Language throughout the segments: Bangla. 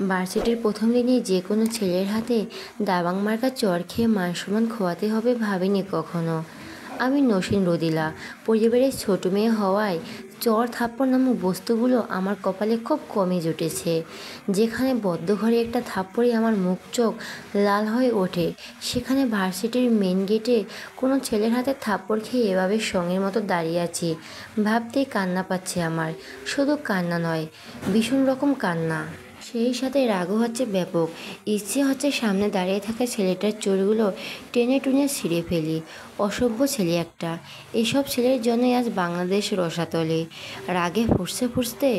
ভার্সিটির প্রথম দিনেই যে কোনো ছেলের হাতে দাবাং মার্কা চর খেয়ে মান সম্মান খোয়াতে হবে ভাবিনি কখনো। আমি নসীন রোদিলা, পরিবারের ছোট মেয়ে হওয়ায় চর থাপ্পড় নামক বস্তুগুলো আমার কপালে খুব কমই জুটেছে। যেখানে বদ্ধ ঘরে একটা থাপ্পড়ই আমার মুখ চোখ লাল হয়ে ওঠে, সেখানে ভার্সিটির মেন গেটে কোনো ছেলের হাতে থাপ্পড় খেয়ে এভাবে সঙ্গের মতো দাঁড়িয়ে আছি ভাবতেই কান্না পাচ্ছে আমার। শুধু কান্না নয়, ভীষণ রকম কান্না। সেই সাথে রাগও হচ্ছে ব্যাপক। ইচ্ছে হচ্ছে সামনে দাঁড়িয়ে থাকা ছেলেটার চোরগুলো টেনে টুনে ছিঁড়ে ফেলি। অসভ্য ছেলে একটা। এসব ছেলের জন্যই আজ বাংলাদেশ রসাতলে। রাগে ফুঁসতে ফুঁসতে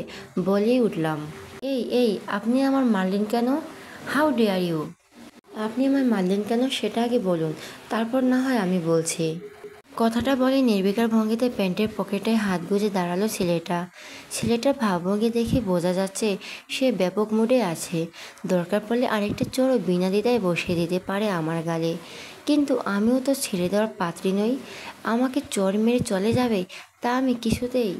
বলেই উঠলাম, এই এই আপনি আমার মারলেন কেন? How dare you! আপনি আমায় মারলেন কেন সেটা আগে বলুন, তারপর না হয় আমি বলছি। কথাটা বলে নির্বিকার ভঙ্গিতে প্যান্টের পকেটে হাত গুজে দাঁড়ালো ছেলেটা। ছেলেটার ভাবভঙ্গি দেখে বোঝা যাচ্ছে সে ব্যাপক মুডে আছে। দরকার পড়লে আরেকটা চড়ও বিনা দ্বিধায় বসিয়ে দিতে পারে আমার গালে। কিন্তু আমিও তো ছেড়ে দেওয়ার পাত্রী নই। আমাকে চড় মেরে চলে যাবে তা আমি কিছুতেই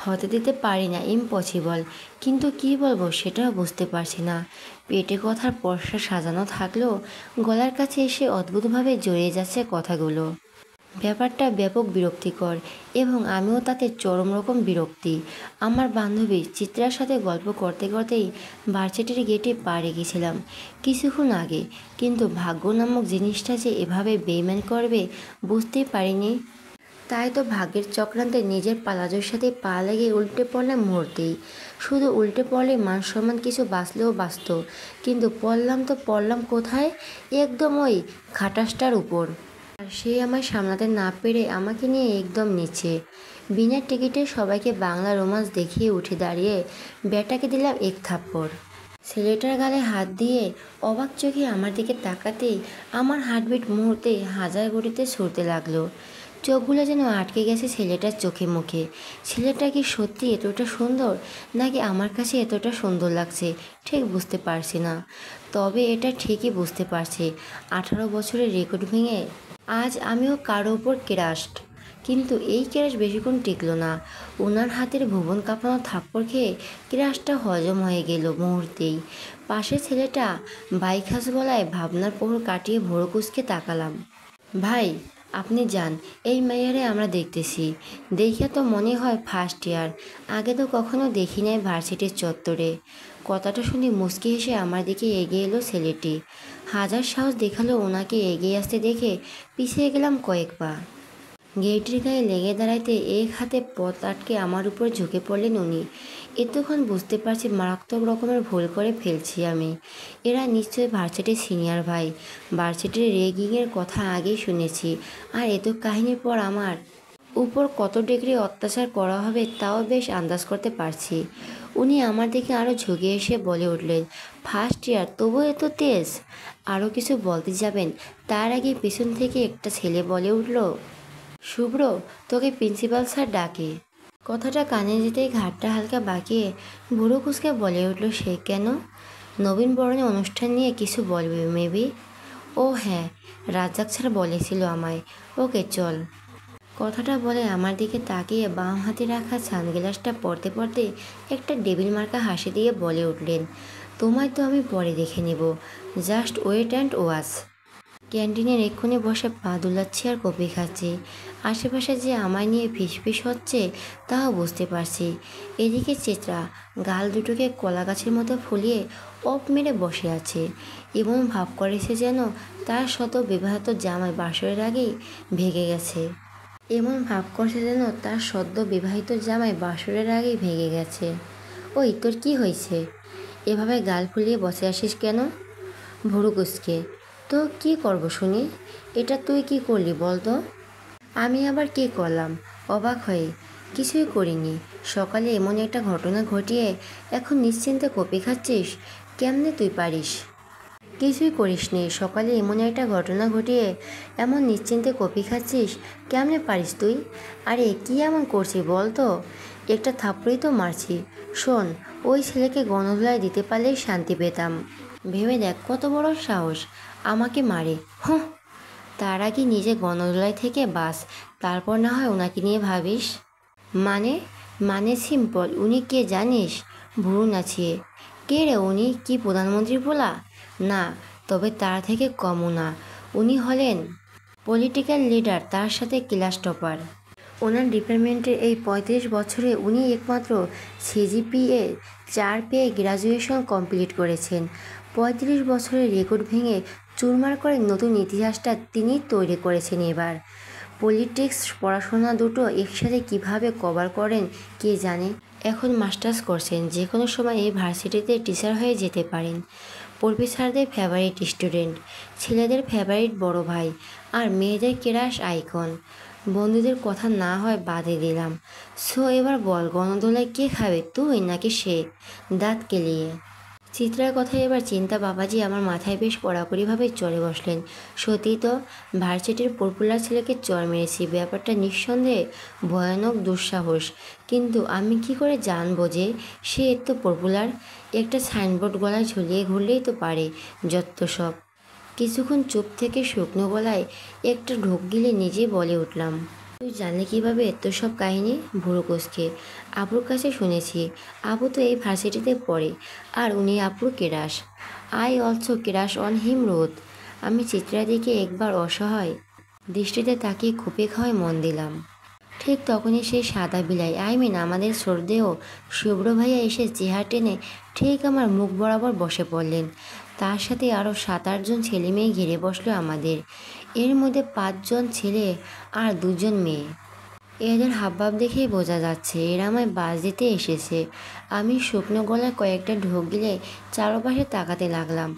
হতে দিতে পারি না, ইম্পসিবল। কিন্তু কি বলবো সেটাও বুঝতে পারছি না। পেটে কথার পর্সা সাজানো থাকলেও গলার কাছে এসে অদ্ভুতভাবে জড়িয়ে যাচ্ছে কথাগুলো। ব্যাপারটা ব্যাপক বিরক্তিকর এবং আমিও তাতে চরম রকম বিরক্তি। আমার বান্ধবী চিত্রার সাথে গল্প করতে করতেই ভার্সিটির গেটে পা রেখেছিলাম কিছুক্ষণ আগে, কিন্তু ভাগ্য নামক জিনিসটা যে এভাবে বেইমান করবে বুঝতেই পারিনি। তাই তো ভাগ্যের চক্রান্তে নিজের পালাজোর সাথে পা লেগে উল্টে পড়লাম মুহূর্তেই। শুধু উল্টে পড়লে মান সম্মান কিছু বাঁচলেও বাঁচত, কিন্তু পড়লাম কোথায়? একদম ওই খাটাসটার উপর। আর সে আমায় সামলাতে না পেরে আমাকে নিয়ে একদম নিচে। বিনা টিকিটে সবাইকে বাংলা রোমান্স দেখিয়ে উঠে দাঁড়িয়ে ব্যাটাকে দিলাম এক থাপ্পড়। ছেলেটার গালে হাত দিয়ে অবাক চোখে আমার দিকে তাকাতেই আমার হার্টবিট মুহূর্তে হাজার গতিতে ছুটতে লাগলো। চোখগুলো যেন আটকে গেছে ছেলেটার চোখে মুখে। ছেলেটা কি সত্যি এতটা সুন্দর, নাকি আমার কাছে এতটা সুন্দর লাগছে ঠিক বুঝতে পারছি না। তবে এটা ঠিকই বুঝতে পারছি, 18 বছরের রেকর্ড ভেঙে আজ আমিও কারো ওপর ক্রাশড। কিন্তু এই ক্রাশ বেশিক্ষণ টিকলো না। ওনার হাতের ভুবন কাঁপানো থাপ্পড় খেয়ে ক্রাশটা হজম হয়ে গেল মুহূর্তেই। পাশের ছেলেটা বাইখাস গলায় ভাবনার প্রহর কাটিয়ে ভোরো কুঁচকে তাকালাম। ভাই, আপনি যান, এই মেয়ারে আমরা দেখতেছি। দেখে তো মনে হয় ফার্স্ট ইয়ার। আগে তো কখনো দেখি নাই ভার্সিটির চত্বরে। কথাটা শুনে মুচকি হেসে আমার দিকে এগিয়ে এলো ছেলেটি। হাজার সাহস দেখালো ওনাকে এগিয়ে আসতে দেখে পিছিয়ে গেলাম কয়েক পা। গেটের গায়ে লেগে দাঁড়াইতে এক হাতে পথ আটকে আমার উপর ঝুঁকে পড়লেন উনি। এতক্ষণ বুঝতে পারছি মারাত্মক রকমের ভুল করে ফেলছি আমি। এরা নিশ্চয়ই ভার্সিটির সিনিয়র ভাই। ভার্সিটির র্যাগিংয়ের কথা আগেই শুনেছি, আর এত কাহিনীর পর আমার উপর কত ডিগ্রি অত্যাচার করা হবে তাও বেশ আন্দাজ করতে পারছি। উনি আমার দিকে আরও ঝুঁকে এসে বলে উঠলেন, ফার্স্ট ইয়ার তবু এত তেজ? আরও কিছু বলতে যাবেন তার আগে পেছন থেকে একটা ছেলে বলে উঠল, শুভ্র, তোকে প্রিন্সিপাল স্যার ডাকে। কথাটা কানে যেতেই ঘাটটা হালকা বাঁকিয়ে বুড়ো কুসকে বলে উঠল সে, কেন? নবীন বরণে অনুষ্ঠান নিয়ে কিছু বলবে মেবি। ও হ্যাঁ, রাজ্জাক স্যার বলেছিল আমায়। ওকে চল। কথাটা বলে আমার দিকে তাকিয়ে বাম হাতে রাখা সানগ্লাসটা পরতে পরতে একটা ডেবিল মার্কা হাসি দিয়ে বলে উঠলেন, তোমায় তো আমি পরে দেখে নেব, জাস্ট ওয়েট অ্যান্ড ওয়াচ। ক্যান্টিনের এক্ষুনি বসে পা দুলাচ্ছি আর কফি খাচ্ছি। আশেপাশে যে আমায় নিয়ে ফিসফিস হচ্ছে তাও বুঝতে পারছি। এদিকে চিত্রা গাল দুটোকে কলা গাছের মতো ফুলিয়ে অপ মেরে বসে আছে। এমন ভাব করেছে যেন তার শত বিবাহিত জামাই বাসরের আগেই ভেঙে গেছে। ওই তোর কি হয়েছে? এভাবে গাল ফুলিয়ে বসে আসিস কেন? ভুরু কুঁচকে। তো কি করব শুনি? এটা তুই কি করলি বল তো? আমি আবার কি করলাম? অবাক হয়ে, কিছুই করিনি। সকালে এমন একটা ঘটনা ঘটিয়ে এখন নিশ্চিন্তে কপি খাচ্ছিস? কেমনে তুই পারিস? কিছুই করিসনি, সকালে এমন একটা ঘটনা ঘটিয়ে এমন নিশ্চিন্তে কপি খাচ্ছিস, কেমনে পারিস তুই? আরে কি এমন করছি বল তো? একটা থাপ্পড়ই তো মারছি। শোন, ওই ছেলেকে গণধোলাই দিতে পারলেই শান্তি পেতাম। ভেবে দেখ কত বড় সাহস, আমাকে মারে। হুঁ। তার আগে নিজে গণধোলাই থেকে বাস, তারপর না হয় ওনাকে নিয়ে ভাবিস। মানে? মানে সিম্পল, উনি কে জানিস? ভুরু নাচিয়ে, কে রে উনি? কি প্রধানমন্ত্রী বলা? না, তবে তার থেকে কমও না। উনি হলেন পলিটিক্যাল লিডার, তার সাথে ক্লাস টপার। ওনার ডিপার্টমেন্টের এই 35 বছরে উনি একমাত্র সিজিপিএ 4 পেয়ে গ্র্যাজুয়েশন কমপ্লিট করেছেন। 35 বছরের রেকর্ড ভেঙে চুরমার করে নতুন ইতিহাসটা তিনি তৈরি করেছেন এবার। পলিটিক্স পড়াশোনা দুটো একসাথে কিভাবে কভার করেন কে জানে। এখন মাস্টার্স করছেন, যে কোনো সময় এই ভার্সিটিতে টিচার হয়ে যেতে পারেন। প্রফেসরদের ফেভারিট স্টুডেন্ট, ছেলেদের ফেভারিট বড় ভাই, আর মেয়েদের ক্রাশ আইকন। বন্ধুদের কথা না হয় বাদে দিলাম। সো এবার বল, গণদোলায় কে খাবে, তুই নাকি সে? দাঁত কেলিয়ে চিত্রার কথায় এবার চিন্তা বাবাজি আমার মাথায় বেশ কড়াকড়িভাবে চড়ে বসলেন। সত্যি তো, ভার্সিটির পপুলার ছেলেকে চড় মেরেছি, ব্যাপারটা নিঃসন্দেহে ভয়ানক দুঃসাহস। কিন্তু আমি কি করে জানবো যে সে এত পপুলার? একটা সাইনবোর্ড গলায় ঝুলিয়ে ঘুরলেই তো পারে যত সব। কিছুক্ষণ চুপ থেকে শুকনো গলায় একটা ঢোক গিলে নিজে বলে উঠলাম, তুই জানলি কিভাবে এত সব কাহিনী? ভুরু কুঁচকে আপুর কাছে শুনেছি। আপু তো এই ভার্সিটিতে পড়ে, আর উনি আপুর crush. I also crush on him রোদ। আমি চিত্রার দিকে একবার অসহায় দৃষ্টিতে তাকিয়ে খুপে খাওয়ায় মন দিলাম। ঠিক তখনই সেই সাদা বিলাই, আমাদের শ্রদ্ধেয় শুভ্র ভাইয়া এসে চেহারা টেনে ঠিক আমার মুখ বরাবর বসে পড়লেন। তার সাথে আরও 7-8 জন ছেলে মেয়ে ঘিরে বসলো আমাদের। এর মধ্যে 5 জন ছেলে আর 2 জন মেয়ে। এদের হাবভাব দেখেই বোঝা যাচ্ছে এরা আমায় বাস দিতে এসেছে। আমি শুকনো গলায় কয়েকটা ঢোক গিলে চারপাশে তাকাতে লাগলাম।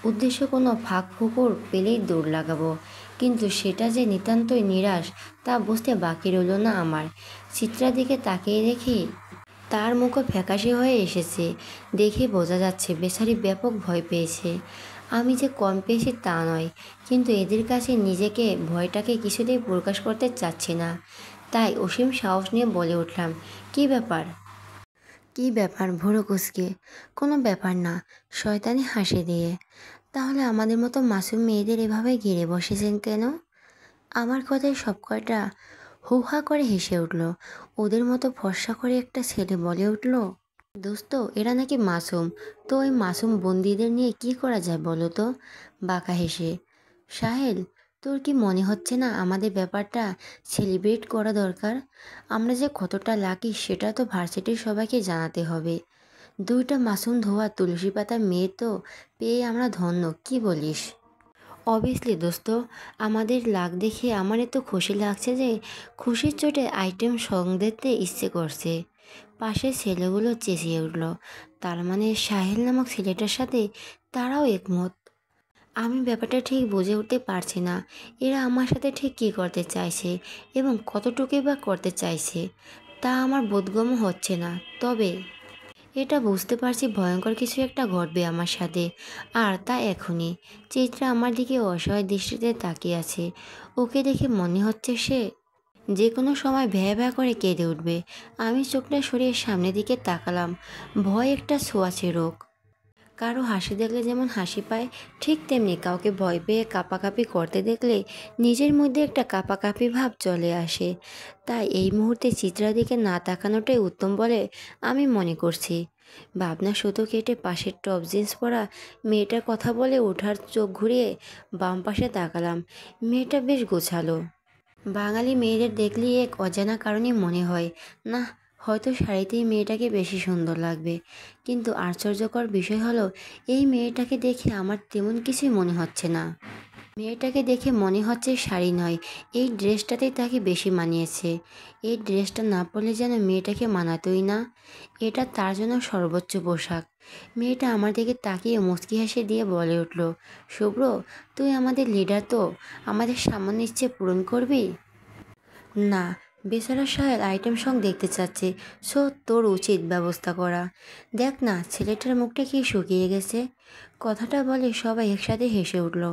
উদ্দেশ্য কোনো ফাঁক ফোকর পেলেই দৌড় লাগাবো, কিন্তু সেটা যে নিতান্তই নিরাশ তা বুঝতে বাকি রইল না আমার। চিত্রার দিকে তাকিয়ে দেখি তার মুখও ফ্যাকাশে হয়ে এসেছে। দেখে বোঝা যাচ্ছে বেচারি ব্যাপক ভয় পেয়েছে। আমি যে কম পেয়েছি তা নয়, কিন্তু এদের কাছে নিজেকে ভয়টাকে কিছুতেই প্রকাশ করতে চাচ্ছি না। তাই অসীম সাহস নিয়ে বলে উঠলাম, কী ব্যাপার? কী ব্যাপার? ভুরু কুঁচকে, কোনো ব্যাপার না, শয়তানি হাসি দিয়ে। তাহলে আমাদের মতো মাসুম মেয়েদের এভাবে ঘিরে বসেছেন কেন? আমার কথায় সব কয়টা হু হা করে হেসে উঠল। ওদের মতো ফর্সা করে একটা ছেলে বলে উঠল, দোস্ত এরা নাকি মাসুম, তো ওই মাসুম বন্দীদের নিয়ে কি করা যায় বলো তো? বাঁকা হেসে, সাহেল তোর কি মনে হচ্ছে না আমাদের ব্যাপারটা সেলিব্রেট করা দরকার? আমরা যে কতটা লাকি সেটা তো ভার্সিটির সবাইকে জানাতে হবে। 2টা মাসুম ধোয়া তুলসী পাতা মেয়ে তো পেয়ে আমরা ধন্য, কি বলিস? অবভিয়াসলি দোস্ত, আমাদের লাক দেখে আমার এত খুশি লাগছে যে খুশির চোটে আইটেম সং দিতে ইচ্ছে করছে। পাশের ছেলেগুলো চেঁচিয়ে উঠল, তার মানে সাহেল নামক ছেলেটার সাথে তারাও একমত। আমি ব্যাপারটা ঠিক বুঝে উঠতে পারছি না, এরা আমার সাথে ঠিক কী করতে চাইছে এবং কতটুকুই বা করতে চাইছে তা আমার বোধগম্য হচ্ছে না। তবে এটা বুঝতে পারছি ভয়ঙ্কর কিছু একটা ঘটবে আমার সাথে, আর তা এখনই। চিত্রা আমার দিকে অসহায় দৃষ্টিতে তাকিয়ে আছে। ওকে দেখে মনে হচ্ছে সে যে কোনো সময় ভ্যা ভ্যা করে কেঁদে উঠবে। আমি চোখটা সরিয়ে সামনের দিকে তাকালাম। ভয় একটা ছোঁয়াচে রোগ। কারো হাসি দেখলে যেমন হাসি পায়, ঠিক তেমনি কাউকে ভয় পেয়ে কাঁপাকাঁপি করতে দেখলে নিজের মধ্যে একটা কাঁপাকাঁপি ভাব চলে আসে। তাই এই মুহূর্তে চিত্রার দিকে না তাকানোটাই উত্তম বলে আমি মনে করছি। ভাবনা সুতো কেটে পাশের টপ জিন্স পরা মেয়েটার কথা বলে ওঠার চোখ ঘুরিয়ে বাম পাশে তাকালাম। মেয়েটা বেশ গোছালো। বাঙালি মেয়েদের দেখলেই এক অজানা কারণে মনে হয়, না হয়তো শাড়িতেই মেয়েটাকে বেশি সুন্দর লাগবে। কিন্তু আশ্চর্যকর বিষয় হলো এই মেয়েটাকে দেখে আমার তেমন কিছুই মনে হচ্ছে না। মেয়েটাকে দেখে মনে হচ্ছে শাড়ি নয়, এই ড্রেসটাতেই তাকে বেশি মানিয়েছে। এই ড্রেসটা না পরলে যেন মেয়েটাকে মানাতোই না। এটা তার জন্য সর্বোচ্চ পোশাক। মেয়েটা আমার দিকে তাকিয়ে মুচকি হাসি দিয়ে বলে উঠল, শুভ্র তুই আমাদের লিডার, তো আমাদের সামান্য ইচ্ছে পূরণ করবি? না, বেচারা সাহেব আইটেম সং দেখতে চাচ্ছে, সো তোর উচিত ব্যবস্থা করা। দেখ না ছেলেটার মুখটা কি শুকিয়ে গেছে। কথাটা বলে সবাই একসাথে হেসে উঠল।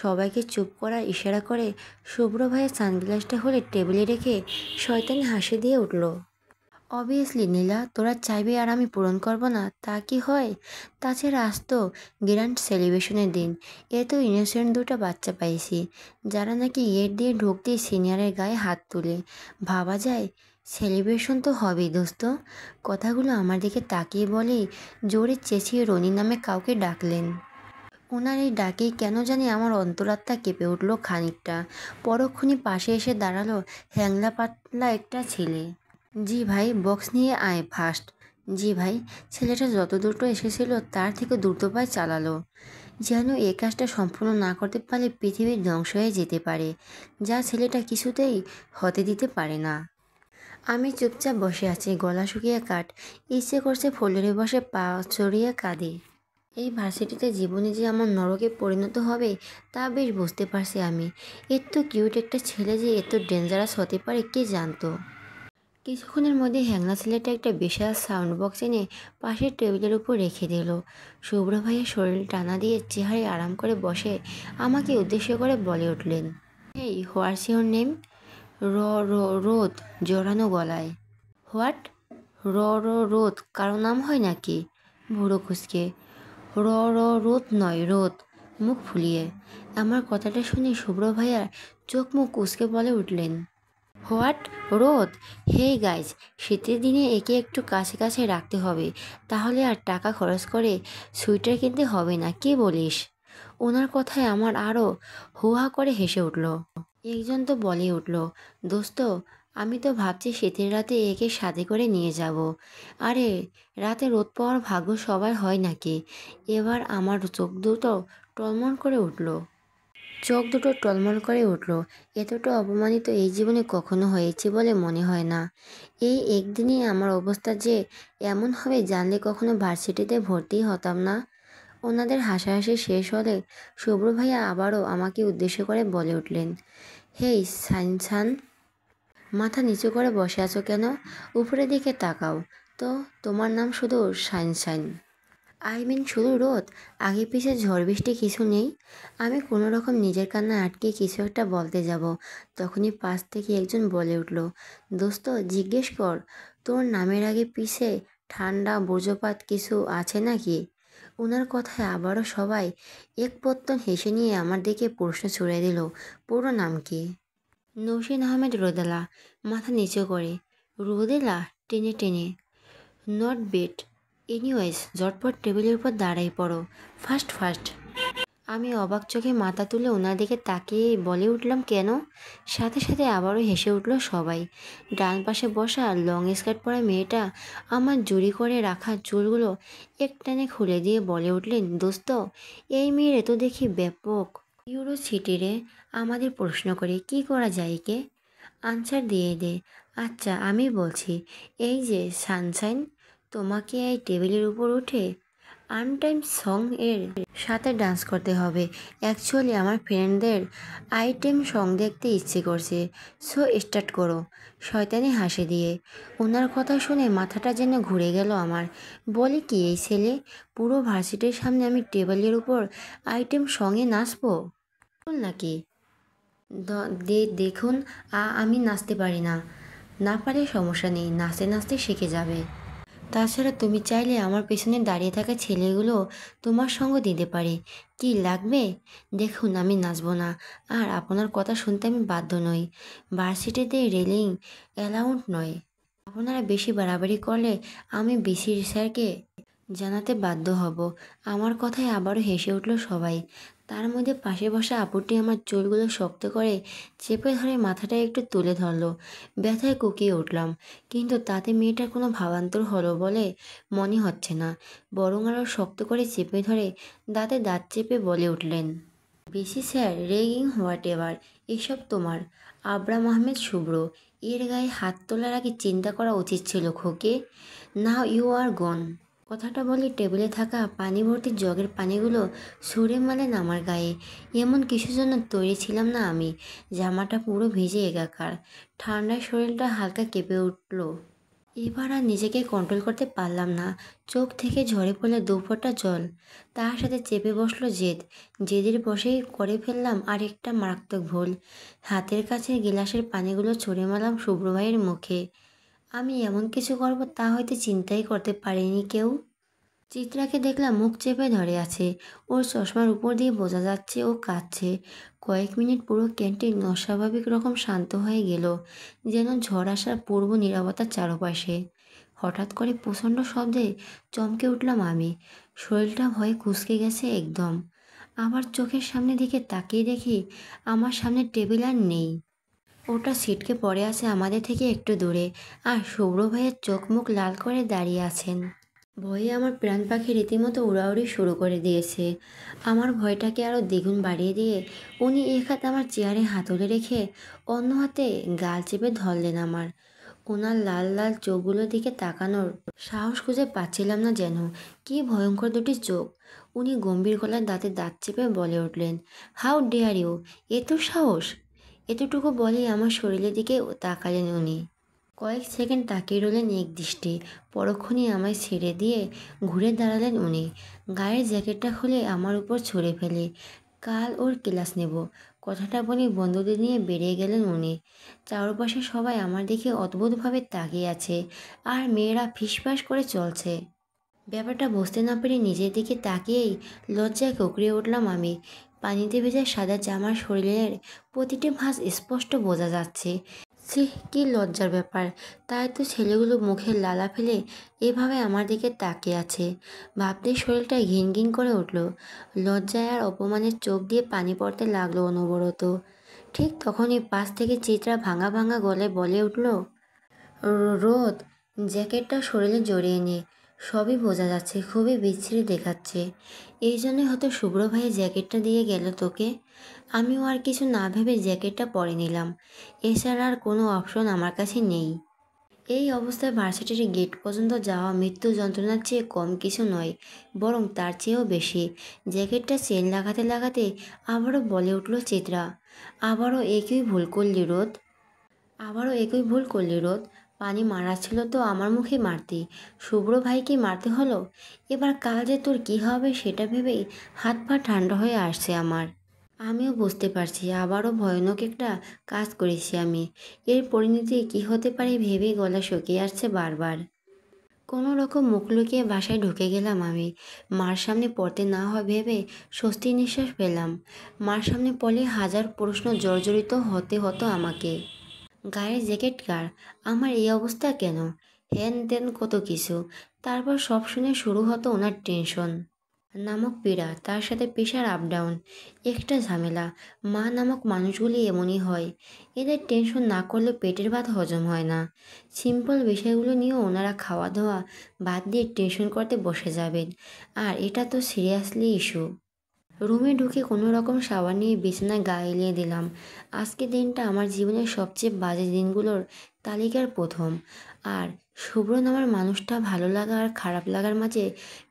সবাইকে চুপ করার ইশারা করে শুভ্র ভাইয়ের সানগ্লাসটা হলে টেবিলে রেখে শয়তানি হাসি দিয়ে উঠল, অবভিয়াসলি নীলা, তোরা চাইবি আর আমি পূরণ করব না তা কি হয়? তাছাড়া আজ তো গ্র্যান্ড সেলিব্রেশনের দিন। এত ইনোসেন্ট 2টা বাচ্চা পাইছি যারা নাকি গেট দিয়ে ঢুকতেই সিনিয়রের গায়ে হাত তুলে। ভাবা যায় সেলিব্রেশন তো হবেই দোস্ত। কথাগুলো আমার দিকে তাকিয়ে বলেই জোরে চেঁচিয়ে রনি নামে কাউকে ডাকলেন। ওনার এই ডাকেই কেন জানি আমার অন্তরাত্মা কেঁপে উঠল খানিকটা। পরক্ষণই পাশে এসে দাঁড়ালো হ্যাংলা পাতলা একটা ছেলে। জি ভাই, বক্স নিয়ে আয় ফাস্ট। জি ভাই। ছেলেটা যত দ্রুত এসেছিল তার থেকে দ্রুত পায়ে চালালো, যেন এই কাজটা সম্পূর্ণ না করতে পারলে পৃথিবীর ধ্বংস হয়ে যেতে পারে, যা ছেলেটা কিছুতেই হতে দিতে পারে না। আমি চুপচাপ বসে আছি, গলা শুকিয়ে কাঠ। ইচ্ছে করছে ফ্লোরে বসে পা চড়িয়ে কাঁদে। এই ভার্সিটিতে জীবনে যে আমার নরকে পরিণত হবে তা বেশ বুঝতে পারছি আমি। এত কিউট একটা ছেলে যে এত ডেঞ্জারাস হতে পারে কে জানতো। কিছুক্ষণের মধ্যে হ্যাংলা ছেলেটা একটা বিশাল সাউন্ড বক্স এনে পাশের টেবিলের উপর রেখে দিল। শুভ্র ভাইয়ের শরীর টানা দিয়ে চেহারে আরাম করে বসে আমাকে উদ্দেশ্য করে বলে উঠলেন, হেই হোয়াটস ইওর নেম? র র রোদ জড়ানো গলায়। হোয়াট? র র রোদ কারো নাম হয় নাকি? বুড়ো কুচকে। র র রোদ নয় রোদ। মুখ ফুলিয়ে। আমার কথাটা শুনে শুভ্র ভাইয়ার চোখ মুখ কুচকে বলে উঠলেন, হোয়াট? রোদ? হেই গাইজ, শীতের দিনে একে একটু কাছে কাছে রাখতে হবে, তাহলে আর টাকা খরচ করে সোয়েটার কিনতে হবে না, কি বলিস? ওনার কথায় আমার আরও হুহা করে হেসে উঠল। একজন তো বলে উঠল, দোস্ত আমি তো ভাবছি শীতের রাতে একে সাথে করে নিয়ে যাব। আরে রাতে রোদ পাওয়ার ভাগ্য সবার হয় নাকি? এবার আমার চোখ দুটো টলমল করে উঠল। এতটা অপমানিত এই জীবনে কখনো হয়েছে বলে মনে হয় না। এই একদিনই আমার অবস্থা যে এমন হবে জানলে কখনো ভার্সিটিতে ভর্তি হতাম না। ওনাদের হাসাহাসি শেষ হলে শুভ্র ভাইয়া আবারও আমাকে উদ্দেশ্য করে বলে উঠলেন, হেই সানশান, মাথা নিচু করে বসে আছো কেন? উপরের দিকে তাকাও তো, তোমার নাম শুধু সানশাইন? আই মিন শুধু রোদ? আগে পিছে ঝড় বৃষ্টি কিছু নেই? আমি কোনো রকম নিজের কান্না আটকে কিছু একটা বলতে যাব, তখনই পাশ থেকে একজন বলে উঠল, দোস্ত জিজ্ঞেস কর তোর নামের আগে পিছে ঠান্ডা বজ্রপাত কিছু আছে নাকি? ওনার কথায় আবারও সবাই এক পত্তন হেসে নিয়ে আমার দিকে প্রশ্ন ছুড়ে দিল, পুরো নাম কি? নৌশিন আহমেদ রোদেলা। মাথা নিচু করে। রোদেলা? টেনে টেনে। Not bet. এনিওয়েজ ঝটপট টেবিলের উপর দাঁড়াই পড়ো, ফার্স্ট ফার্স্ট। আমি অবাক চোখে মাথা তুলে ওনার দিকে তাকিয়ে বলে উঠলাম, কেন? সাথে সাথে আবারও হেসে উঠল সবাই। ডান পাশে বসা লং স্কার্ট পরা মেয়েটা আমার জুড়ি করে রাখা চুলগুলো একটানে খুলে দিয়ে বলে উঠলেন, দোস্ত এই মেয়ের তো দেখি ব্যাপক ইউরোসিটিরে। আমাদের প্রশ্ন করে কি করা যায় একে? আনসার দিয়ে দে। আচ্ছা আমি বলছি, এই যে সানশাইন, তোমাকে এই টেবিলের উপর উঠে আনটাইম সং এর সাথে ডান্স করতে হবে। অ্যাকচুয়ালি আমার ফ্রেন্ডদের আইটেম সং দেখতে ইচ্ছে করছে, সো স্টার্ট করো। শয়তানি হাসি দিয়ে। ওনার কথা শুনে মাথাটা যেন ঘুরে গেল আমার। বলে কি এই ছেলে, পুরো ভার্সিটির সামনে আমি টেবিলের উপর আইটেম সঙে নাচবো নাকি? দেখুন আমি নাচতে পারি না। না পারে সমস্যা নেই, নাচতে নাচতে শিখে যাবে। তাছাড়া তুমি চাইলে আমার পেছনে দাঁড়িয়ে থাকা ছেলেগুলো তোমার সঙ্গ দিতে পারে, কি লাগবে? দেখুন আমি নাচবো না, আর আপনার কথা শুনতে আমি বাধ্য নই। ভার্সিটিতে রেলিং অ্যালাউড নয়। আপনারা বেশি বাড়াবাড়ি করলে আমি বিসি স্যারকে জানাতে বাধ্য হব। আমার কথায় আবারও হেসে উঠল সবাই। তার মধ্যে পাশে বসা আপুটি আমার চুলগুলো শক্ত করে চেপে ধরে মাথাটা একটু তুলে ধরলো। ব্যথায় কুকিয়ে উঠলাম, কিন্তু তাতে মেয়েটার কোনো ভাবান্তর হলো বলে মনে হচ্ছে না, বরং আরও শক্ত করে চেপে ধরে দাঁতে দাঁত চেপে বলে উঠলেন, বেশি স্যার রেগিং হোয়াট এভার, এসব তোমার। আবরাম আহমেদ শুভ্র। এর গায়ে হাত তোলার আগে চিন্তা করা উচিত ছিল খোকে। নাও ইউ আর গন। কথাটা বলে টেবিলে থাকা পানি ভর্তি জগের পানিগুলো ছুঁড়ে মারলেন আমার গায়ে। এমন কিছুর জন্য তৈরি ছিলাম না আমি। জামাটা পুরো ভিজে একাকার। ঠান্ডায় শরীরটা হালকা কেঁপে উঠল। এবার আর নিজেকে কন্ট্রোল করতে পারলাম না। চোখ থেকে ঝরে পড়লে দুফোঁটা জল। তার সাথে চেপে বসলো জেদ। জেদের বসেই করে ফেললাম আরেকটা মারাত্মক ভুল। হাতের কাছে গিলাসের পানিগুলো ছুঁড়ে মারলাম শুভ্র ভাইয়ের মুখে। আমি এমন কিছু করব তা হয়তো চিন্তাই করতে পারিনি কেউ। চিত্রাকে দেখলাম মুখ চেপে ধরে আছে। ওর চশমার উপর দিয়ে বোঝা যাচ্ছে ও কাঁদছে। কয়েক মিনিট পুরো ক্যান্টিন অস্বাভাবিক রকম শান্ত হয়ে গেল, যেন ঝড় আসার পূর্ব নীরবতার চারপাশে। হঠাৎ করে প্রচণ্ড শব্দে চমকে উঠলাম আমি। শরীরটা ভয়ে কুঁচকে গেছে একদম। আবার চোখের সামনে দিকে তাকিয়ে দেখি আমার সামনে টেবিল আর নেই। ওটা ছিটকে পড়ে আছে আমাদের থেকে একটু দূরে, আর শুভ্র ভাইয়ের চোখ মুখ লাল করে দাঁড়িয়ে আছেন। ভয়ে আমার প্রাণ পাখি রীতিমতো উড়াউড়ি শুরু করে দিয়েছে। আমার ভয়টাকে আরও দ্বিগুণ বাড়িয়ে দিয়ে উনি এক হাত আমার চেয়ারে হাতলে রেখে অন্য হাতে গাল চেপে ধরলেন আমার। ওনার লাল লাল চোখগুলোর দিকে তাকানোর সাহস খুঁজে পাচ্ছিলাম না যেন। কি ভয়ঙ্কর দুটি চোখ! উনি গম্ভীর গলায় দাঁতে দাঁত চেপে বলে উঠলেন, হাউ ডেয়ার ইউ! এত সাহস! এতটুকু বলেই আমার শরীরের দিকে তাকালেন উনি। কয়েক সেকেন্ড তাকিয়ে রইলেন একদৃষ্টে, পরক্ষণেই আমায় ছেড়ে দিয়ে ঘুরে দাঁড়ালেন উনি। গায়ের জ্যাকেটটা খুলে আমার উপর ছুঁড়ে ফেলে, কাল ওর ক্লাস নেব কথাটা বলে বন্ধুদের নিয়ে বেরিয়ে গেলেন উনি। চারপাশে সবাই আমার দিকে অদ্ভুতভাবে তাকিয়ে আছে, আর মেয়েরা ফিসফাস করে চলছে। ব্যাপারটা বুঝতে না পেরে নিজের দিকে তাকিয়েই লজ্জায় কুঁকড়ে উঠলাম আমি। পানিতে ভেজা সাদা জামার শরীরের প্রতিটি ভাঁজ স্পষ্ট বোঝা যাচ্ছে। ছি, কি লজ্জার ব্যাপার! তাই তো ছেলেগুলো মুখের লালা ফেলে এভাবে আমার দিকে তাকিয়ে আছে। ভাবতে শরীরটা ঘিন ঘিন করে উঠল। লজ্জায় আর অপমানের চোখ দিয়ে পানি পড়তে লাগলো অনবরত। ঠিক তখনই পাশ থেকে চিত্রা ভাঙা ভাঙা গলায় বলে উঠল, রোদ, জ্যাকেটটা শরীরে জড়িয়ে নে। সবই বোঝা যাচ্ছে খুবই বিচ্ছিরি দেখাচ্ছে। এই জন্যই হয়তো শুভ্র ভাইয়ের জ্যাকেটটা দিয়ে গেল তোকে। আমিও আর কিছু না ভেবে জ্যাকেটটা পরে নিলাম। এছাড়া আর কোনো অপশন আমার কাছে নেই। এই অবস্থায় ভার্সিটির গেট পর্যন্ত যাওয়া মৃত্যু যন্ত্রণার চেয়ে কম কিছু নয়, বরং তার চেয়েও বেশি। জ্যাকেটটা চেন লাগাতে লাগাতে আবারও বলে উঠল চিত্রা, আবারও একই ভুল করলি রোদ। পানি মারা ছিল তো আমার মুখে মারতি, শুভ্র ভাইকে মারতে হলো। এবার কাল যে তোর কী হবে সেটা ভেবেই হাত পা ঠান্ডা হয়ে আসছে আমার। আমিও বুঝতে পারছি আবারও ভয়ানক একটা কাজ করেছি আমি। এর পরিণতি কী হতে পারে ভেবেই গলা শুকিয়ে আসছে বারবার। কোনো রকম মুখ লুকিয়ে বাসায় ঢুকে গেলাম আমি। মার সামনে পড়তে না হয় ভেবে স্বস্তির নিঃশ্বাস পেলাম। মার সামনে পড়লে হাজার প্রশ্ন জর্জরিত হতে হতো আমাকে। গায়ের জ্যাকেট কার? আমার এই অবস্থা কেন? হেন তেন কত কিছু। তারপর সব শুনে শুরু হতো ওনার টেনশন নামক পীড়া, তার সাথে প্রেশার আপ ডাউন, একটা ঝামেলা। মা নামক মানুষগুলি এমনই হয়। এদের টেনশন না করলে পেটের ভাত হজম হয় না। সিম্পল বিষয়গুলো নিয়েও ওনারা খাওয়া দাওয়া বাদ দিয়ে টেনশন করতে বসে যাবেন। আর এটা তো সিরিয়াসলি ইস্যু। রুমে ঢুকে কোনো রকম শাওয়ার নিয়ে বিছানায় গা এলিয়ে দিলাম। আজকে দিনটা আমার জীবনের সবচেয়ে বাজে দিনগুলোর তালিকার প্রথম। আর শুভ্র নামের মানুষটা ভালো লাগা আর খারাপ লাগার মাঝে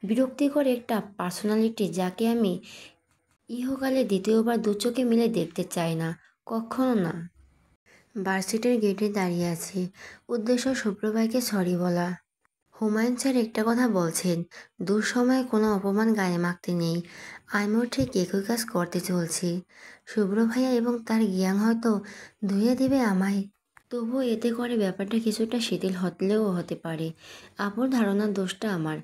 বিরক্তিকর একটা পার্সোনালিটি, যাকে আমি ইহকালে দ্বিতীয়বার দু চোখে মিলে দেখতে চাই না, কখনো না। ভার্সিটির গেটে দাঁড়িয়ে আছি, উদ্দেশ্য শুভ্র ভাইকে সরি বলা। হুমায়ুন স্যার একটা কথা বলছেন, দুঃসময়ে কোনো অপমান গায়ে মাখতে নেই। আমিও ঠিক একই কাজ করতে চলছি। শুভ্র ভাইয়া এবং তার জ্ঞান হয়তো ধুয়ে দেবে আমায়, তবুও এতে করে ব্যাপারটা কিছুটা শিথিল হলেও হতে পারে। আপুর ধারণার দোষটা আমার।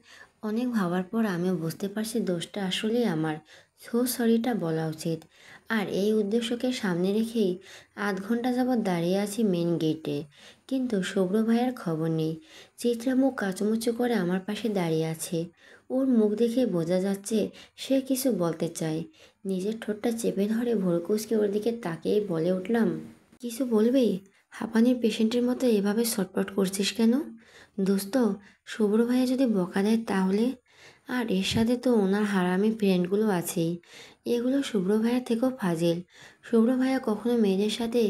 অনেক ভাবার পর আমিও বুঝতে পারছি দোষটা আসলেই আমার। সো সরিটা বলা উচিত। আর এই উদ্দেশ্যকে সামনে রেখেই আধ ঘন্টা যাবৎ দাঁড়িয়ে আছি মেন গেটে, কিন্তু শুভ্র ভাইয়ার খবর নেই। চিত্রা মুখ কাচুমুচু করে আমার পাশে দাঁড়িয়ে আছে। ওর মুখ দেখে বোঝা যাচ্ছে সে কিছু বলতে চায়। নিজের ঠোঁটটা চেপে ধরে ভোর কুচকে ওর দিকে তাকিয়ে বলে উঠলাম, কিছু বলবি? হাঁপানির পেশেন্টের মতো এভাবে ছটফট করছিস কেন? দোস্ত, শুভ্র ভাইয়া যদি বকা দেয় তাহলে? আর এর সাথে তো ওনার হারামি ফ্রেন্ডগুলো আছেই। এগুলো শুভ্র ভাইয়া থেকেও ফাজিল। শুভ্র ভাইয়া কখনো মেয়েদের সাথে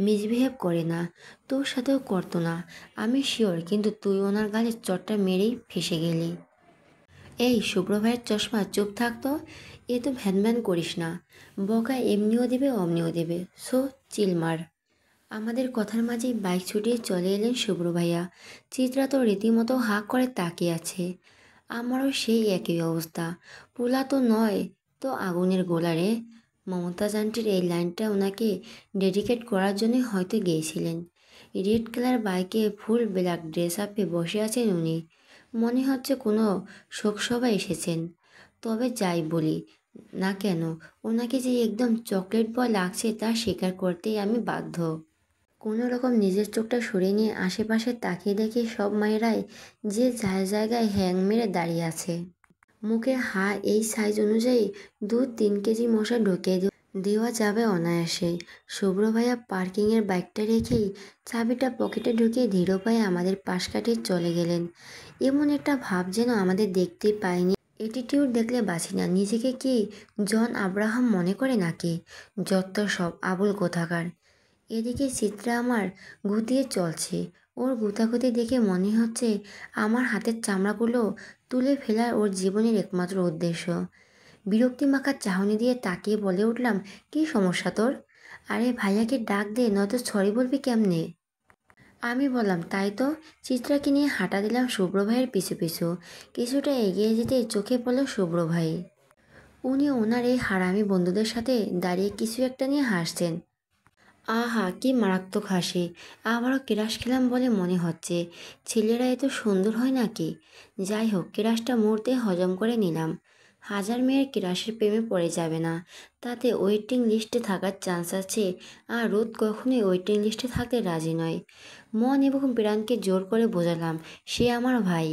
মিসবিহেভ করে না, তোর সাথেও করতো না আমি শিওর, কিন্তু তুই ওনার গালে চটটা মেরেই ফেসে গেলি। এই শুভ্র ভাইয়ের চশমা, চুপ থাকতো। এ তো ভ্যান ভ্যান করিস না। বকা এমনিও দেবে অমনিও দেবে, সো চিল মার। আমাদের কথার মাঝেই বাইক ছুটিয়ে চলে এলেন শুভ্র ভাইয়া। চিত্রা তো রীতিমতো হাঁ করে তাকিয়ে আছে। আমারও সেই একই অবস্থা। পোলা তো নয় তো আগুনের গোলা রে। মমতাজ আন্টির এই লাইনটা ওনাকে ডেডিকেট করার জন্য হয়তো গিয়েছিলেন। রেড কালার বাইকে ফুল ব্ল্যাক ড্রেস আপে বসে আছেন উনি। মনে হচ্ছে কোনো শোকসভায় এসেছেন। তবে যাই বলি না কেন, ওনাকে যে একদম চকলেট বয় লাগছে তা স্বীকার করতেই আমি বাধ্য। কোনো রকম নিজের চোখটা সরিয়ে নিয়ে আশেপাশে তাকিয়ে দেখি সব মায়েরাই যে যার জায়গায় হ্যাং মেরে দাঁড়িয়ে আছে। মুখে এই সাইজ অনুযায়ী 2-3 কেজি মশা ঢুকিয়ে দেওয়া যাবে অনায়াসে। শুভ্র ভাইয়া পার্কিংয়ের বাইকটা রেখেই চাবিটা পকেটে ঢুকিয়ে ধীর পায়ে আমাদের পাশ কাটিয়ে চলে গেলেন। এমন একটা ভাব যেন আমাদের দেখতেই পায়নি। অ্যাটিটিউড দেখলে বাঁচি না, নিজেকে কি জন আব্রাহাম মনে করে নাকি? যত সব আবুল কোথাকার। এদিকে চিত্রা আমার গুতিয়ে চলছে। ওর গুতাগুতি দেখে মনে হচ্ছে আমার হাতের চামড়াগুলো তুলে ফেলা ওর জীবনের একমাত্র উদ্দেশ্য। বিরক্তি মাখার চাহনি দিয়ে তাকিয়ে বলে উঠলাম, কী সমস্যা তোর? আরে ভাইয়াকে ডাক দে, নয়তো সরি বলবি কেমনে? আমি বললাম, তাই তো। চিত্রাকে নিয়ে হাঁটা দিলাম শুভ্র ভাইয়ের পিছু পিছু। কিছুটা এগিয়ে যেতে চোখে পড়ল শুভ্র ভাই। উনি ওনার এই হারামি বন্ধুদের সাথে দাঁড়িয়ে কিছু একটা নিয়ে হাসছেন। আহা, কি মারাত্মক হাসি! আবারও ক্রাশ খেলাম বলে মনে হচ্ছে। ছেলেরা এত সুন্দর হয় নাকি? যাই হোক, ক্রাশটা মুহূর্তে হজম করে নিলাম। হাজার মেয়ের ক্রাশের প্রেমে পড়ে যাবে না, তাতে ওয়েটিং লিস্টে থাকার চান্স আছে। আর রোদ কখনোই ওয়েটিং লিস্টে থাকতে রাজি নয়। মন এবং প্রাণকে জোর করে বোঝালাম সে আমার ভাই।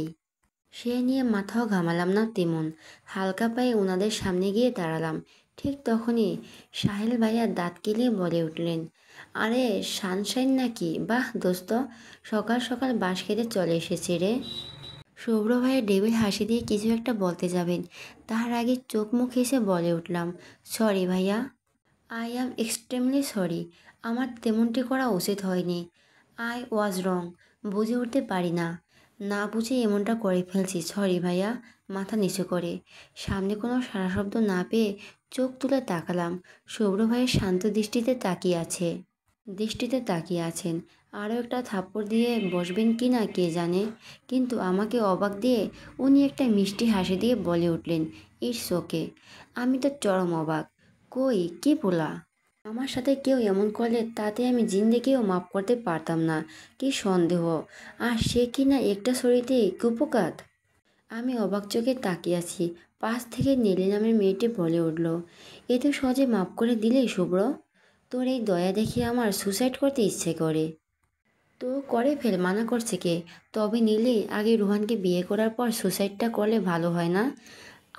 সে নিয়ে মাথাও ঘামালাম না তেমন। হালকা পায়ে ওনাদের সামনে গিয়ে দাঁড়ালাম। ঠিক তখনই সাহেল ভাইয়া দাঁত কেলিয়ে বলে উঠলেন, আরে সানশাইন নাকি? বাহ দোস্ত, সকাল সকাল বাঁশ খেতে চলে এসেছে রে। শুভ্র ভাইয়ের ডেবিল হাসি দিয়ে কিছু একটা বলতে যাবেন, তার আগে চোখ মুখ হেসে বলে উঠলাম, সরি ভাইয়া। I am extremely sorry. আমার তেমনটি করা উচিত হয়নি। আই ওয়াজ রং। বুঝে উঠতে পারি না, না বুঝে এমনটা করে ফেলছি, সরি ভাইয়া। মাথা নিচু করে সামনে কোনো সাড়া শব্দ না পেয়ে চোখ তুলে তাকালাম। শুভ্র ভাইয়ের শান্ত দৃষ্টিতে তাকিয়ে আছেন। আরও একটা থাপ্পড় দিয়ে বসবেন কি না কে জানে, কিন্তু আমাকে অবাক দিয়ে উনি একটা মিষ্টি হাসি দিয়ে বলে উঠলেন, ইটস ওকে। আমি তো চরম অবাক। কই, কি বলা? আমার সাথে কেউ এমন করলে তাতে আমি জিন্দেগিও মাফ করতে পারতাম না। কি সন্দেহ! আর সে কি না একটা শরীরে কুপোকাত। আমি অবাক চোখে তাকিয়ে আছি। পাশ থেকে নীলি নামের মেয়েটি বলে উঠল, এ তো সহজে মাফ করে দিলেই শুভ্র। তোর এই দয়া দেখে আমার সুসাইড করতে ইচ্ছে করে। তো করে ফেল, মানা করছে কে? তবে নীলি, আগে রুহানকে বিয়ে করার পর সুসাইডটা করলে ভালো হয় না?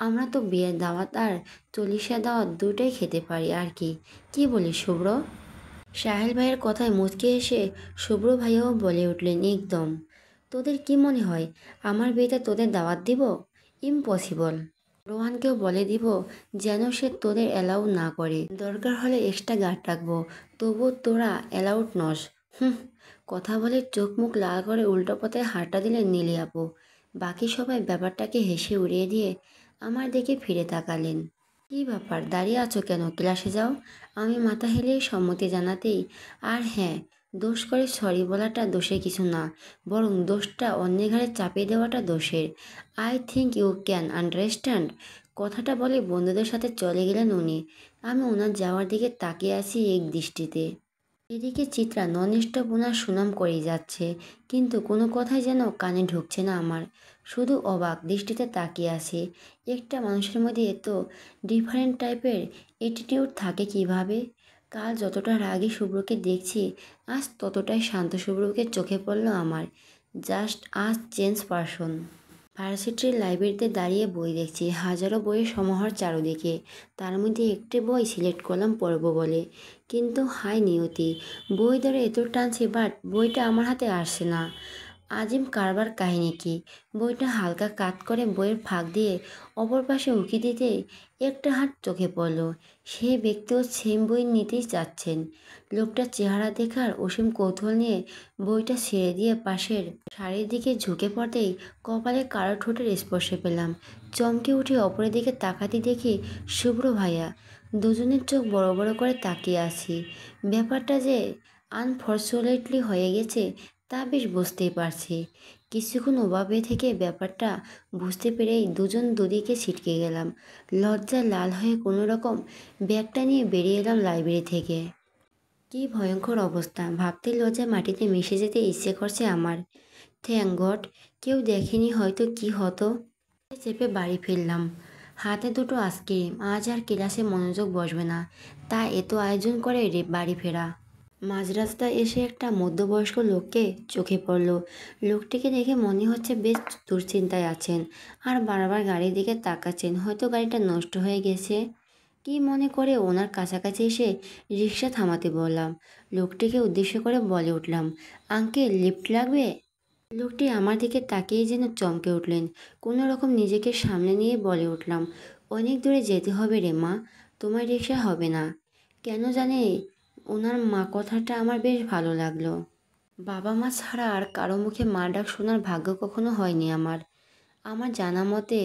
আমরা তো বিয়ের দাওয়াত আর চল্লিশা দাওয়াত দুটোই খেতে পারি আর কি। কি বলিস শুভ্র? সাহেল ভাইয়ের কথায় মুচকে এসে শুভ্র ভাইয়াও বলে উঠলেন, একদম। তোদের কি মনে হয় আমার বিয়েতে তোদের দাওয়াত দিব? ইম্পসিবল। রোহানকেও বলে দিব যেন সে তোদের অ্যালাউ না করে। দরকার হলে এক্সট্রা গার্ড রাখবো, তবু তোরা অ্যালাউড নস। হুম। কথা বলে চোখ মুখ লাল করে উল্টো পথে হাঁটা দিলেন নীলি আপু। বাকি সবাই ব্যাপারটাকে হেসে উড়িয়ে দিয়ে আমার দিকে ফিরে তাকালেন। কী ব্যাপার, দাঁড়িয়ে আছো কেন? ক্লাসে যাও। আমি মাথা হেলিয়ে সম্মতি জানাতেই, আর হ্যাঁ, দোষ করে সরি বলাটা দোষের কিছু না, বরং দোষটা অন্যের ঘাড়ে চাপিয়ে দেওয়াটা দোষের। I think you can understand. কথাটা বলে বন্ধুদের সাথে চলে গেলেন উনি। আমি ওনার যাওয়ার দিকে তাকিয়ে আছি এক দৃষ্টিতে। এদিকে চিত্রা নন স্টপ ওনার সুনাম করেই যাচ্ছে, কিন্তু কোনো কথাই যেন কানে ঢুকছে না আমার। শুধু অবাক দৃষ্টিতে তাকিয়ে আছে। একটা মানুষের মধ্যে এত ডিফারেন্ট টাইপের অ্যাটিটিউড থাকে কিভাবে? কাল যতটা রাগী শুভ্রকে দেখছি, আজ ততটাই শান্ত শুভ্রকে চোখে পড়ল আমার। জাস্ট আজ চেঞ্জ পারসন। ভার্সিটির লাইব্রেরিতে দাঁড়িয়ে বই দেখছি, হাজারো বইয়ের সমাহার চারদিকে। তার মধ্যে একটি বই সিলেক্ট করলাম পড়ব বলে, কিন্তু হায় নিয়তি, বই ধরে এত টানছে, বাট বইটা আমার হাতে আসছে না। আজিম কারবার কাহিনী কি? বইটা হালকা কাত করে বইয়ের ফাঁক দিয়ে অপর পাশে উঁকি দিতে একটা হাত চোখে পড়ল। সে ব্যক্তিও সেম বই নিতেই যাচ্ছেন। লোকটার চেহারা দেখার অসীম কৌতূহল নিয়ে বইটা ছেড়ে দিয়ে পাশের শাড়ির দিকে ঝুঁকে পড়তেই কপালে কারো ঠোঁটের স্পর্শে পেলাম। চমকে উঠে অপরের দিকে তাকাতে দেখি শুভ্র ভাইয়া। দুজনের চোখ বড় বড় করে তাকিয়ে আছি। ব্যাপারটা যে আনফর্চুনেটলি হয়ে গেছে তা বেশ বুঝতেই পারছি। কিছুক্ষণ ওভাবে থেকে ব্যাপারটা বুঝতে পেরেই দুজন দুদিকে ছিটকে গেলাম। লজ্জায় লাল হয়ে কোনো রকম ব্যাগটা নিয়ে বেরিয়ে এলাম লাইব্রেরি থেকে। কি ভয়ঙ্কর অবস্থা, ভাবতে লজ্জায় মাটিতে মিশে যেতে ইচ্ছে করছে আমার। থ্যাঙ্ক গড কেউ দেখেনি হয়তো কি হতো। চেপে বাড়ি ফিরলাম, হাতে দুটো আইসক্রিম। আজ আর ক্লাসে মনোযোগ বসবে না, তা এত আয়োজন করে বাড়ি ফেরা। মাঝ রাস্তায় এসে একটা মধ্যবয়স্ক লোককে চোখে পড়ল। লোকটিকে দেখে মনে হচ্ছে বেশ দুশ্চিন্তায় আছেন, আর বারবার গাড়ির দিকে তাকাচ্ছেন। হয়তো গাড়িটা নষ্ট হয়ে গেছে। কি মনে করে ওনার কাছাকাছি এসে রিক্সা থামাতে বললাম। লোকটিকে উদ্দেশ্য করে বলে উঠলাম, আঙ্কেল লিফট লাগবে? লোকটি আমার দিকে তাকিয়ে যেন চমকে উঠলেন। কোনো রকম নিজেকে সামনে নিয়ে বলে উঠলাম, অনেক দূরে যেতে হবে রে মা, তোমার রিক্সা হবে না। কেন জানে ওনার মা কথাটা আমার বেশ ভালো লাগলো। বাবা মা ছাড়া আর কারো মুখে মা ডাক শোনার ভাগ্য কখনো হয়নি আমার। আমার জানা মতে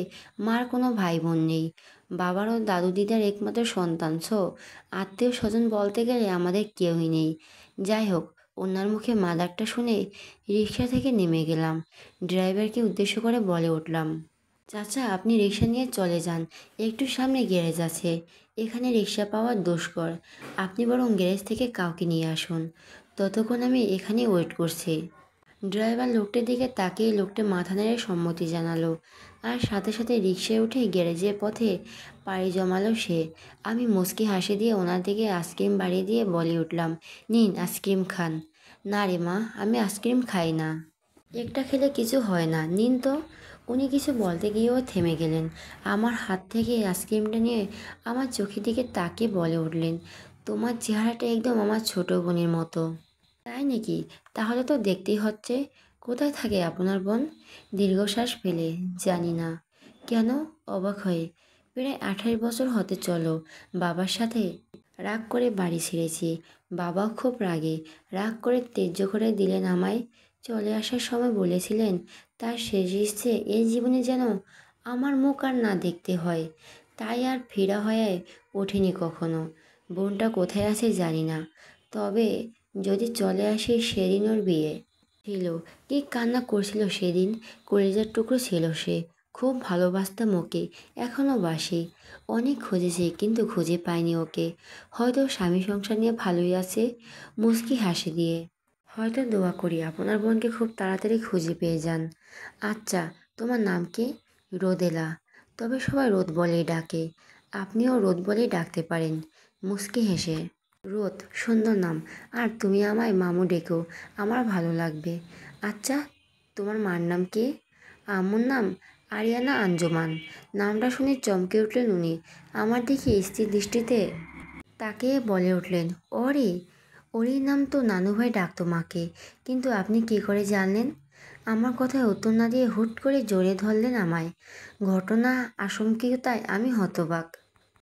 মার কোনো ভাই বোন নেই। বাবারও দাদু দিদার একমাত্র সন্তান, আত্মীয় স্বজন বলতে গেলে আমাদের কেউই নেই। যাই হোক, ওনার মুখে মা ডাকটা শুনে রিক্সা থেকে নেমে গেলাম। ড্রাইভারকে উদ্দেশ্য করে বলে উঠলাম, চাচা আপনি রিক্সা নিয়ে চলে যান, একটু সামনে গ্যারেজ আছে, এখানে রিক্সা পাওয়া দুষ্কর। আপনি বরং গ্যারেজ থেকে কাউকে নিয়ে আসুন, ততক্ষণ আমি এখানে ওয়েট করছি। ড্রাইভার লোকটির দিকে তাকিয়ে লোকটি মাথা নেড়ে সম্মতি জানালো, আর সাথে সাথে রিকশায় উঠে গ্যারেজের পথে পাড়ি জমালো সে। আমি মুচকি হাসি দিয়ে ওনার দিকে আইসক্রিম বাড়িয়ে দিয়ে বলে উঠলাম, নিন আইসক্রিম খান। না রে মা, আমি আইসক্রিম খাই না। একটা খেলে কিছু হয় না, নিন তো। উনি কিছু বলতে গিয়েও থেমে গেলেন। আমার হাত থেকে আইসক্রিমটা নিয়ে আমার চোখের দিকে তাকিয়ে বলে উঠলেন, তোমার চেহারাটা একদম আমার ছোট বোনের মতো। তাই নাকি? তাহলে তো দেখতেই হচ্ছে। কোথায় থাকে আপনার বোন? দীর্ঘশ্বাস ফেলে, জানি না। কেন? অবাক হয়ে। প্রায় 28 বছর হতে চলো বাবার সাথে রাগ করে বাড়ি ছেড়েছি। বাবাও খুব রাগে, রাগ করে ত্যায্য করে দিলেন আমায়। চলে আসার সময় বলেছিলেন তার শেষ ইচ্ছে এই জীবনে যেন আমার মুখ আর না দেখতে হয়। তাই আর ফেরা হয়ে ওঠেনি কখনো। বোনটা কোথায় আছে জানি না, তবে যদি চলে আসে সেদিন ওর বিয়ে ছিল। কি কান্না করছিল সেদিন, কলিজার টুকরো ছিল সে। খুব ভালোবাসতাম ওকে, এখনও বাসি। অনেক খুঁজেছি কিন্তু খুঁজে পাইনি ওকে। হয়তো স্বামী সংসার নিয়ে ভালোই আছে। মুচকি হাসি দিয়ে হয়তো দোয়া করি আপনার বোনকে খুব তাড়াতাড়ি খুঁজে পেয়ে যান। আচ্ছা, তোমার নাম কি? রোদেলা। তবে সবাই রোদ বলেই ডাকে, আপনিও রোদ বলেই ডাকতে পারেন। মুচকি হেসে, রোদ সুন্দর নাম, আর তুমি আমায় মামু ডেকেও আমার ভালো লাগবে। আচ্ছা, তোমার মার নাম কি? আম্মুর নাম আরিয়ানা আঞ্জুমান। নামটা শুনে চমকে উঠলেন উনি। আমার দিকে স্থির দৃষ্টিতে তাকিয়ে বলে উঠলেন, ওরে, ওরই নাম তো নানুভাই ডাকতো মাকে, কিন্তু আপনি কি করে জানলেন? আমার কথায় উত্তর না দিয়ে হুট করে জড়িয়ে ধরলেন আমায়। ঘটনা আশঙ্কিতায় আমি হতবাক।